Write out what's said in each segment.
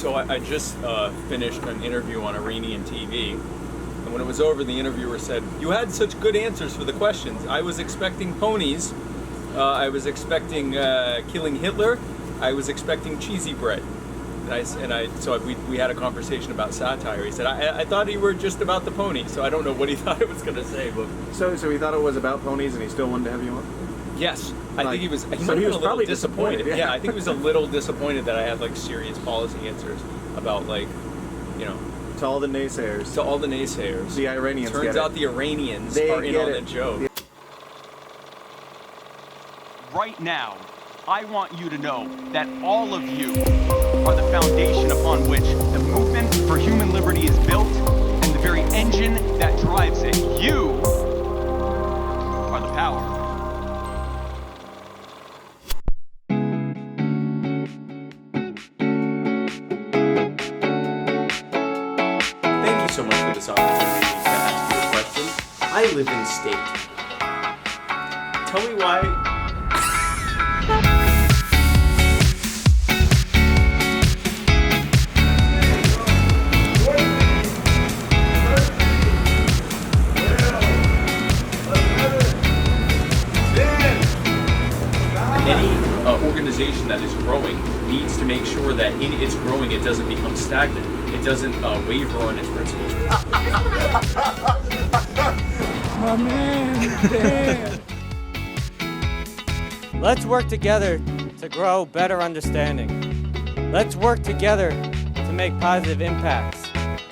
So I just finished an interview on Iranian TV, and when it was over, the interviewer said, "You had such good answers for the questions. I was expecting ponies. I was expecting killing Hitler. I was expecting cheesy bread." So we had a conversation about satire. He said, I thought you were just about the pony, so I don't know what he thought I was going to say. But So he thought it was about ponies and he still wanted to have you on? yes, I think he was so he was a little probably disappointed. disappointed, Yeah, I think he was a little disappointed that I had like serious policy answers about To all the naysayers. to all the naysayers. The Iranians Turns get out it. the Iranians They are in get on it. the joke. Right now, I want you to know that all of you are the foundation upon which the movement for human liberty is built, and the very engine that drives it. You are the power. Thank you so much for this opportunity to ask you a question. I live in state. Tell me why. Any organization that is growing needs to make sure that in its growing it doesn't become stagnant. It doesn't waver on its principles. My man, Dan. Let's work together to grow better understanding. Let's work together to make positive impacts.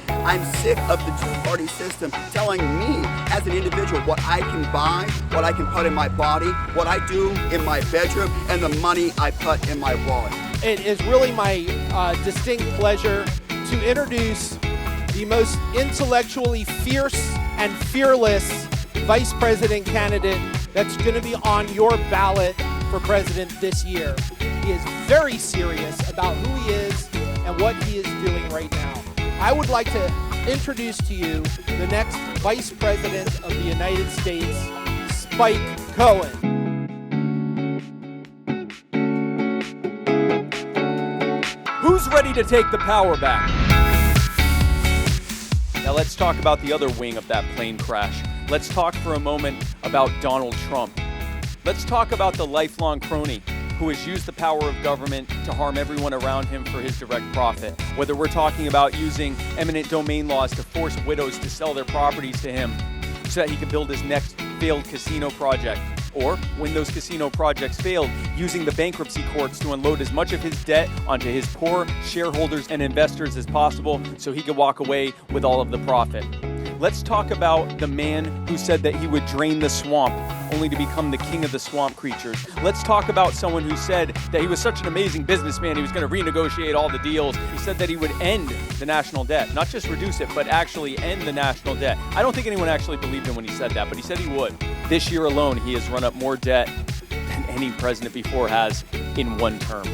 I'm sick of the two-party system telling me as an individual what I can buy, what I can put in my body, what I do in my bedroom, and the money I put in my wallet. It is really my distinct pleasure to introduce the most intellectually fierce and fearless vice president candidate that's going to be on your ballot for president this year. He is very serious about who he is and what he is doing right now. I would like to introduce to you the next Vice President of the United States, Spike Cohen. Who's ready to take the power back? Now let's talk about the other wing of that plane crash. Let's talk for a moment about Donald Trump. Let's talk about the lifelong crony who has used the power of government to harm everyone around him for his direct profit. Whether we're talking about using eminent domain laws to force widows to sell their properties to him so that he can build his next failed casino project, or when those casino projects failed, using the bankruptcy courts to unload as much of his debt onto his poor shareholders and investors as possible so he could walk away with all of the profit. Let's talk about the man who said that he would drain the swamp only to become the king of the swamp creatures. Let's talk about someone who said that he was such an amazing businessman, he was going to renegotiate all the deals. He said that he would end the national debt, not just reduce it, but actually end the national debt. I don't think anyone actually believed him when he said that, but he said he would. This year alone, he has run up more debt than any president before has in one term.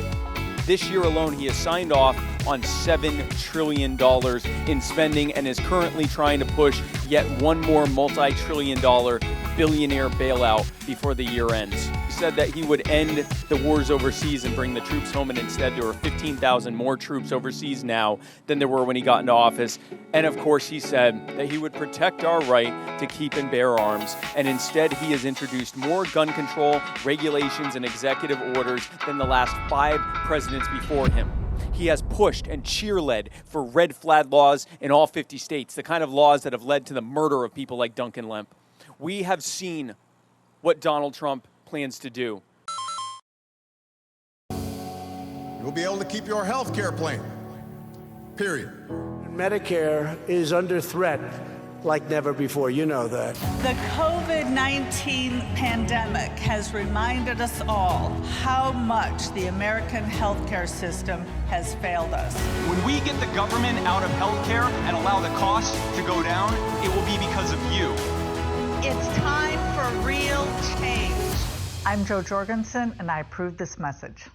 This year alone, he has signed off on $7 trillion in spending and is currently trying to push yet one more multi-trillion-dollar billionaire bailout before the year ends. He said that he would end the wars overseas and bring the troops home, and instead there are 15,000 more troops overseas now than there were when he got into office. And of course, he said that he would protect our right to keep and bear arms, and instead he has introduced more gun control regulations and executive orders than the last 5 presidents before him. He has pushed and cheerled for red flag laws in all 50 states, the kind of laws that have led to the murder of people like Duncan Lemp. We have seen what Donald Trump plans to do. You'll be able to keep your health care plan, period. Medicare is under threat like never before. You know that. The COVID-19 pandemic has reminded us all how much the American healthcare system has failed us. When we get the government out of healthcare and allow the costs to go down, it will be because of you. It's time for real change. I'm Joe Jorgensen, and I approve this message.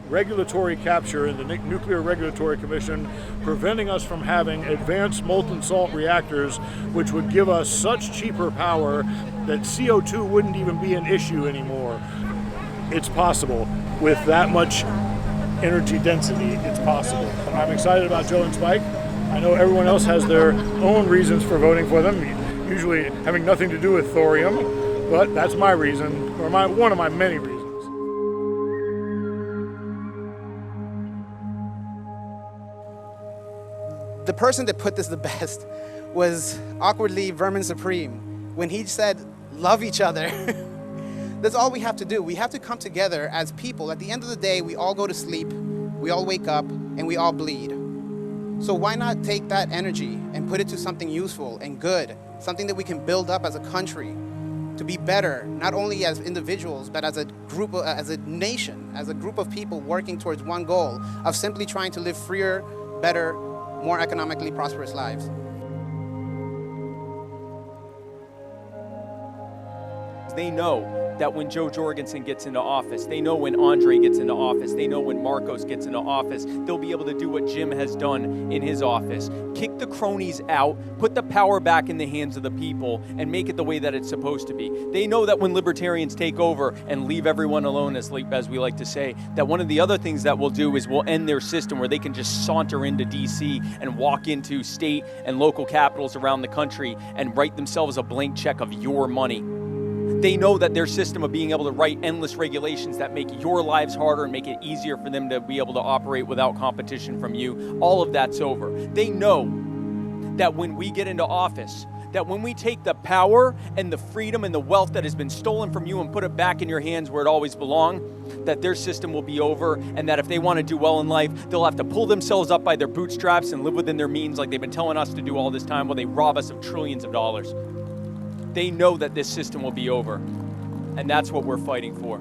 Regulatory capture in the Nuclear Regulatory Commission, preventing us from having advanced molten salt reactors, which would give us such cheaper power that CO2 wouldn't even be an issue anymore. It's possible with that much energy density, it's possible. I'm excited about Joe and Spike. I know everyone else has their own reasons for voting for them, usually having nothing to do with thorium, but that's my reason, or one of my many reasons. The person that put this the best was awkwardly Vermin Supreme when he said, love each other. That's all we have to do. We have to come together as people. At the end of the day, we all go to sleep, we all wake up, and we all bleed. So why not take that energy and put it to something useful and good, something that we can build up as a country to be better, not only as individuals, but as a group, as a nation, as a group of people working towards one goal of simply trying to live freer, better, more economically prosperous lives. They know that when Joe Jorgensen gets into office, they know when Andre gets into office, they know when Marcos gets into office, they'll be able to do what Jim has done in his office. Kick the cronies out, put the power back in the hands of the people, and make it the way that it's supposed to be. They know that when libertarians take over and leave everyone alone, as we like to say, that one of the other things that we'll do is we'll end their system where they can just saunter into DC and walk into state and local capitals around the country and write themselves a blank check of your money. They know that their system of being able to write endless regulations that make your lives harder and make it easier for them to be able to operate without competition from you, all of that's over. They know that when we get into office, that when we take the power and the freedom and the wealth that has been stolen from you and put it back in your hands where it always belonged, that their system will be over, and that if they want to do well in life, they'll have to pull themselves up by their bootstraps and live within their means like they've been telling us to do all this time while they rob us of trillions of dollars. They know that this system will be over, and that's what we're fighting for.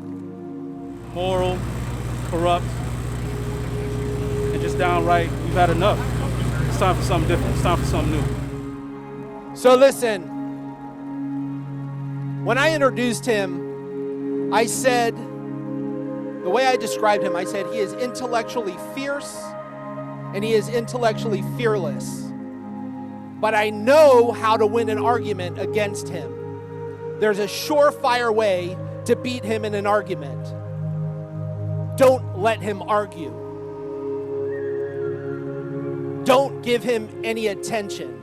Moral, corrupt, and just downright, we've had enough. It's time for something different. It's time for something new. So listen, when I introduced him, I said, the way I described him, I said he is intellectually fierce and he is intellectually fearless. But I know how to win an argument against him. There's a surefire way to beat him in an argument. Don't let him argue. Don't give him any attention.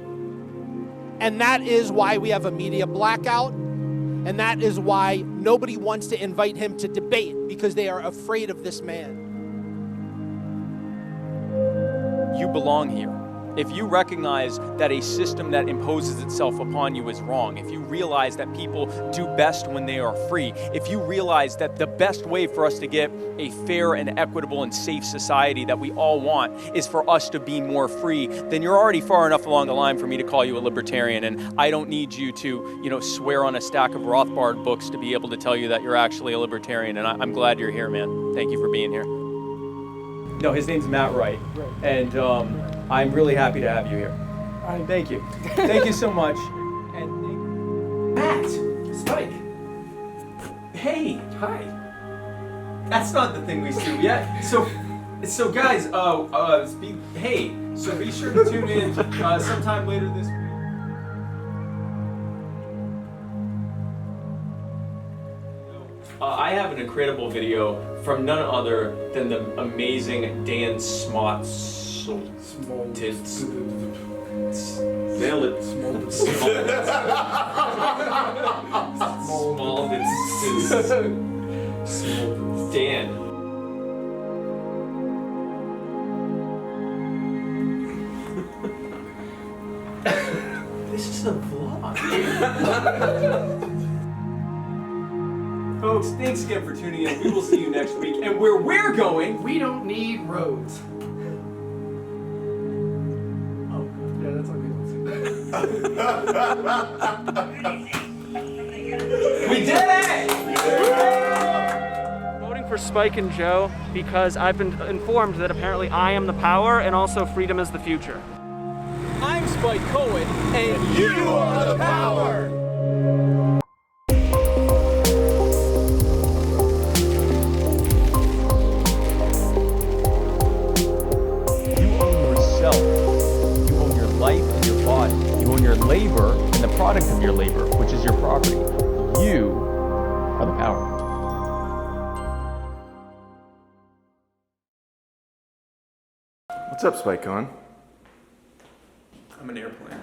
And that is why we have a media blackout, and that is why nobody wants to invite him to debate, because they are afraid of this man. You belong here. If you recognize that a system that imposes itself upon you is wrong, if you realize that people do best when they are free, if you realize that the best way for us to get a fair and equitable and safe society that we all want is for us to be more free, then you're already far enough along the line for me to call you a libertarian. And I don't need you to, swear on a stack of Rothbard books to be able to tell you that you're actually a libertarian. And I'm glad you're here, man. Thank you for being here. No, his name's Matt Wright. And I'm really happy to have you here. All right, thank you. Thank you so much. And Matt, Spike. Hey, hi. That's not the thing we do yet. So guys, so be sure to tune in sometime later this week. I have an incredible video from none other than the amazing Dan Dan. This is a vlog. Folks, thanks again for tuning in. We will see you next week. And where we're going, we don't need roads. Oh, yeah, that's okay. We did it! Voting for Spike and Joe because I've been informed that apparently I am the power and also freedom is the future. I'm Spike Cohen, and you are the power! You own your life and your body. You own your labor and the product of your labor, which is your property. You are the power. What's up, Spike Cohen? I'm an airplane.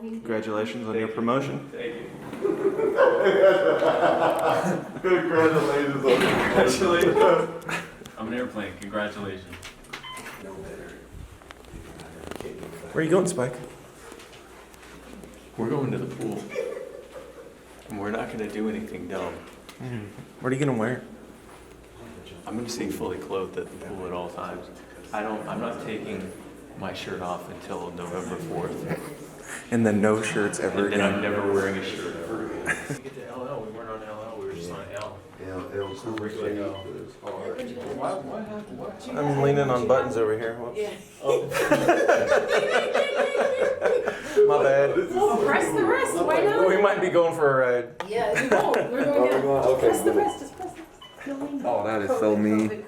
Congratulations on your promotion. Thank you. Congratulations. Congratulations. I'm an airplane. Congratulations. Where are you going, Spike? We're going to the pool. And we're not going to do anything dumb. What are you gonna wear? I'm going to stay fully clothed at the pool at all times. I'm not taking my shirt off until November 4th. And then no shirts ever And again. then I'm never wearing a shirt ever again. We get to LL, we weren't on LL, we were just on L. L So regular L. What happened? I'm leaning on buttons over here. Whoops. Oh. My bad. Well, press the rest. Why not? We might be going for a ride. Yeah, we won't. We're going to Okay, press the good. rest. Just press the rest. Oh, that is so mean. You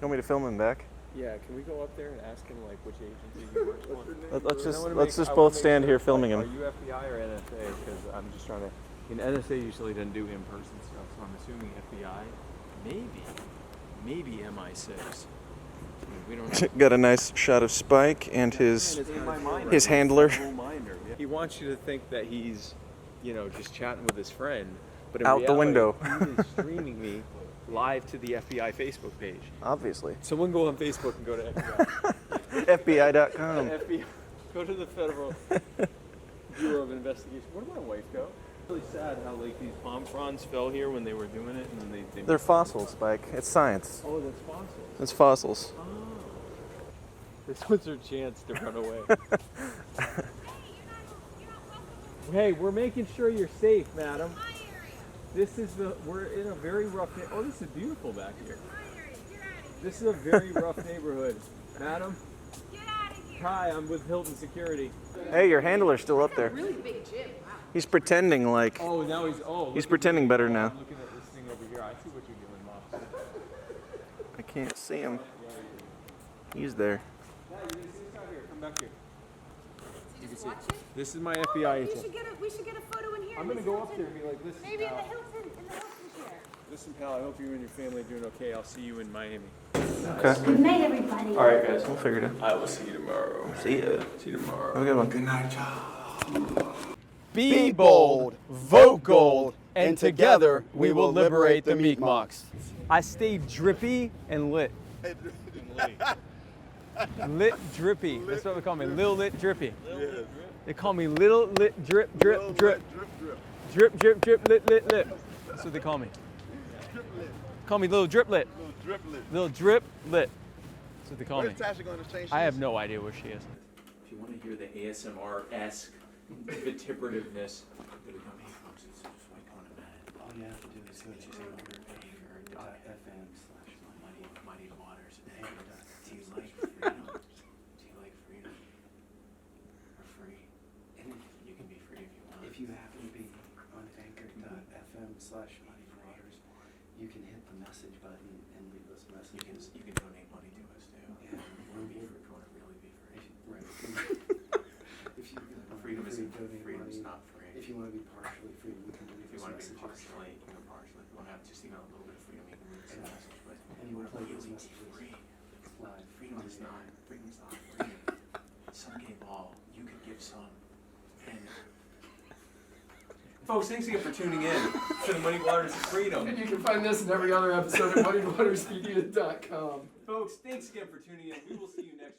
want me to film him back? Yeah, can we go up there and ask him like which agency he works for? Let's just both stand here filming him. Are you FBI or NSA? Because I'm just trying to. NSA usually doesn't do in-person stuff, so I'm assuming FBI. Maybe MI6. We don't. Got a nice shot of Spike and his handler. He wants you to think that he's, just chatting with his friend, but in Out the reality, window. he is streaming me live to the FBI Facebook page. Obviously. Someone go on Facebook and go to FBI. FBI.com. FBI. Go to the Federal Bureau of Investigation. Where did my wife go? Really sad how these palm fronds fell here when they were doing it, and then they They're fossils, Spike. It's science. Oh, that's fossils. It's fossils. Oh. This was her chance to run away. Hey, we're making sure you're safe, madam. We're in a very rough oh, this is beautiful back here. This is a very rough neighborhood. Madam? Hi, I'm with Hilton Security. Hey, your handler's still up there. Really big gym. Wow. He's pretending like. Oh, now he's pretending better now. I'm looking at this thing over here. I see what you're doing, Mom. I can't see him. He's there. Yeah, you can see this out here. Come back here. You just watch it? This is my FBI agent. We should get a photo in here. I'm gonna go up there and be like, listen, Maybe in the pal. Hilton chair. Listen, pal, I hope you and your family are doing okay. I'll see you in Miami. Okay. Good night, everybody. All right, guys. We'll figure it out. I will see you tomorrow. See ya. See you tomorrow. Have a good one. Good night, y'all. Be bold, vote gold, and together we will liberate the Meekmoks. I stay drippy and lit. Lit drippy. That's what they call me. Lil lit drippy. They call me little lit drip drip drip. Drip drip drip lit lit lit. That's what they call me. Call me little drip lit. Little drip lit. That's what they call me. I have no idea where she is. If you want to hear the ASMR-esque vituperativeness, go to come here, folks. It's Spike Cohen and Matt. All you have to do is go to anchor.fm/mighty waters. Do you like freedom? Do you like freedom? Or free? You can be free if you want. If you happen to be on anchor.fm/mighty waters, you can hit the message button and leave us messages. You can donate money to us too. Yeah, We'll be free. We'll really be free. Right. If you Freedom is donate freedom's money, not free. if you want to be partially free, you can leave If you us want to be messages. partially, you can partially. If you want to have just even a little bit of freedom, you can leave us a message. But And you we'll want to play those really be messages free. live. Freedom is not free. Some gave all. You could give some. And folks, thanks again for tuning in to the Muddy Waters of Freedom. And you can find this and every other episode at muddywatersmedia.com. Folks, thanks again for tuning in. We will see you next